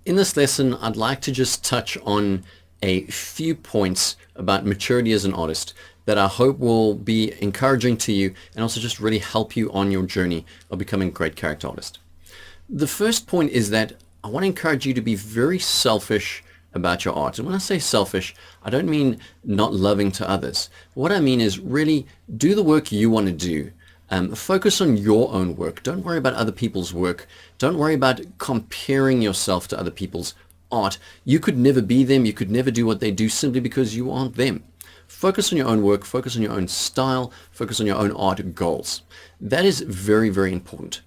In this lesson, I'd like to just touch on a few points about maturity as an artist that I hope will be encouraging to you and also just really help you on your journey of becoming a great character artist. The first point is that I want to encourage you to be very selfish about your art. And when I say selfish, I don't mean not loving to others. What I mean is really do the work you want to do. Focus on your own work. Don't worry about other people's work. Don't worry about comparing yourself to other people's art. You could never be them. You could never do what they do simply because you aren't them. Focus on your own work. Focus on your own style. Focus on your own art goals. That is very, very important.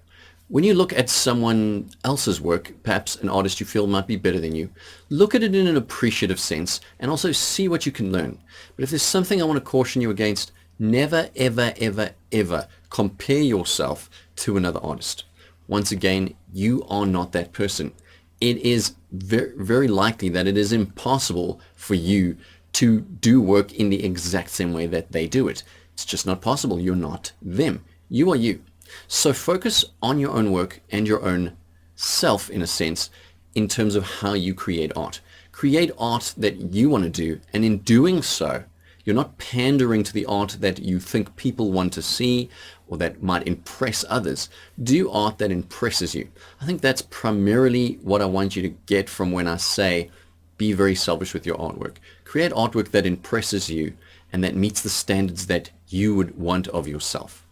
When you look at someone else's work, perhaps an artist you feel might be better than you, look at it in an appreciative sense and also see what you can learn. But if there's something I want to caution you against, never, ever, ever, ever compare yourself to another artist. Once again, you are not that person. It is very, very likely that it is impossible for you to do work in the exact same way that they do it. It's just not possible. You're not them. You are you. So focus on your own work and your own self, in a sense, in terms of how you create art. Create art that you want to do, and in doing so, you're not pandering to the art that you think people want to see or that might impress others. Do art that impresses you. I think that's primarily what I want you to get from when I say be very selfish with your artwork. Create artwork that impresses you and that meets the standards that you would want of yourself.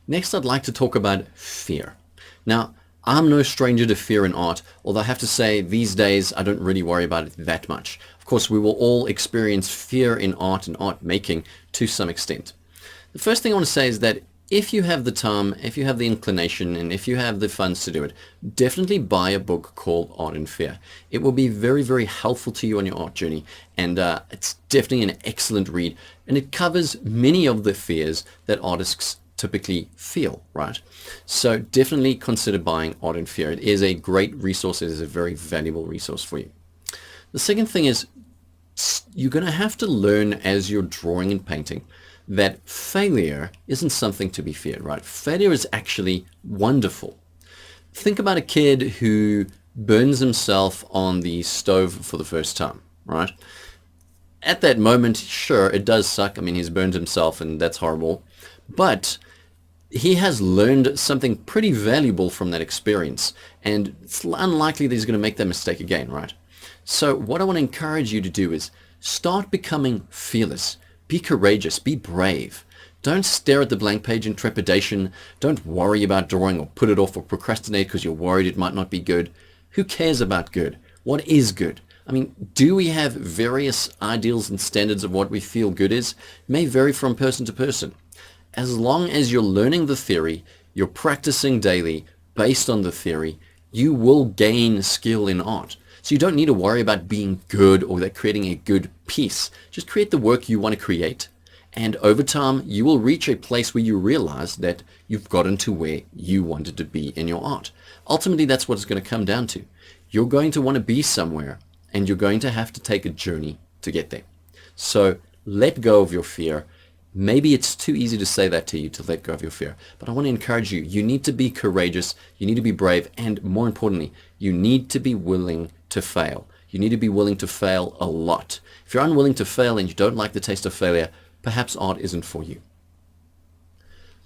Next, I'd like to talk about fear. Now, I'm no stranger to fear in art, although I have to say these days I don't really worry about it that much. Of course, we will all experience fear in art and art making to some extent. The first thing I want to say is that if you have the time, if you have the inclination, and if you have the funds to do it, definitely buy a book called Art and Fear. It will be very, very helpful to you on your art journey, and it's definitely an excellent read, and it covers many of the fears that artists typically feel, right? So definitely consider buying Art and Fear. It is a great resource. It is a very valuable resource for you. The second thing is you're going to have to learn as you're drawing and painting that failure isn't something to be feared, right? Failure is actually wonderful. Think about a kid who burns himself on the stove for the first time, right? At that moment, sure, it does suck. I mean, he's burned himself and that's horrible. But he has learned something pretty valuable from that experience, and it's unlikely that he's going to make that mistake again, right? So what I want to encourage you to do is start becoming fearless. Be courageous. Be brave. Don't stare at the blank page in trepidation. Don't worry about drawing or put it off or procrastinate because you're worried it might not be good. Who cares about good? What is good? I mean, do we have various ideals and standards of what we feel good is? It may vary from person to person. As long as you're learning the theory, you're practicing daily based on the theory, you will gain skill in art. So you don't need to worry about being good or that creating a good piece. Just create the work you want to create. And over time, you will reach a place where you realize that you've gotten to where you wanted to be in your art. Ultimately, that's what it's going to come down to. You're going to want to be somewhere, and you're going to have to take a journey to get there. So let go of your fear. Maybe it's too easy to say that to you, to let go of your fear. But I want to encourage you. You need to be courageous. You need to be brave. And more importantly, you need to be willing to fail. You need to be willing to fail a lot. If you're unwilling to fail and you don't like the taste of failure, perhaps art isn't for you.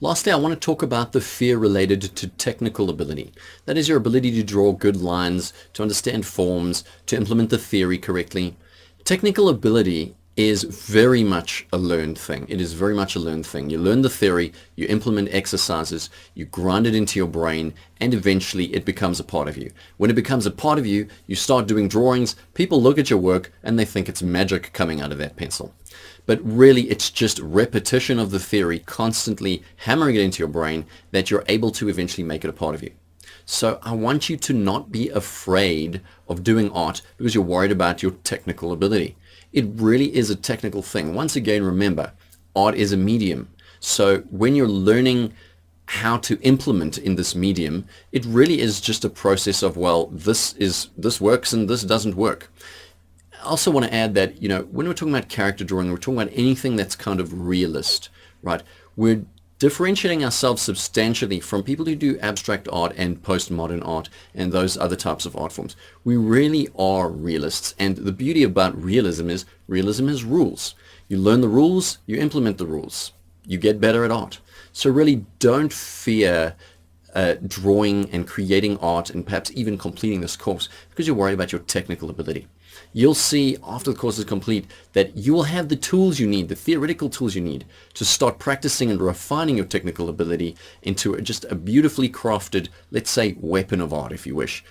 Lastly, I want to talk about the fear related to technical ability. That is your ability to draw good lines, to understand forms, to implement the theory correctly. Technical ability is very much a learned thing. It is very much a learned thing. You learn the theory, you implement exercises, you grind it into your brain, and eventually it becomes a part of you. When it becomes a part of you, you start doing drawings, people look at your work, and they think it's magic coming out of that pencil. But really, it's just repetition of the theory, constantly hammering it into your brain, that you're able to eventually make it a part of you. So I want you to not be afraid of doing art because you're worried about your technical ability. It really is a technical thing. Once again, remember, art is a medium. So when you're learning how to implement in this medium, it really is just a process of, well, this works and this doesn't work. I also want to add that, when we're talking about character drawing, we're talking about anything that's kind of realist, right? We're differentiating ourselves substantially from people who do abstract art and postmodern art and those other types of art forms. We really are realists, and the beauty about realism is rules. You learn the rules, you implement the rules, you get better at art. So really don't fear drawing and creating art and perhaps even completing this course because you're worried about your technical ability. You'll see after the course is complete that you will have the tools you need, the theoretical tools you need to start practicing and refining your technical ability into just a beautifully crafted, let's say, weapon of art, if you wish.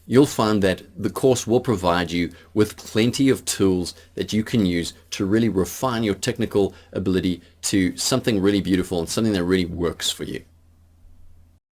You'll find that the course will provide you with plenty of tools that you can use to really refine your technical ability to something really beautiful and something that really works for you.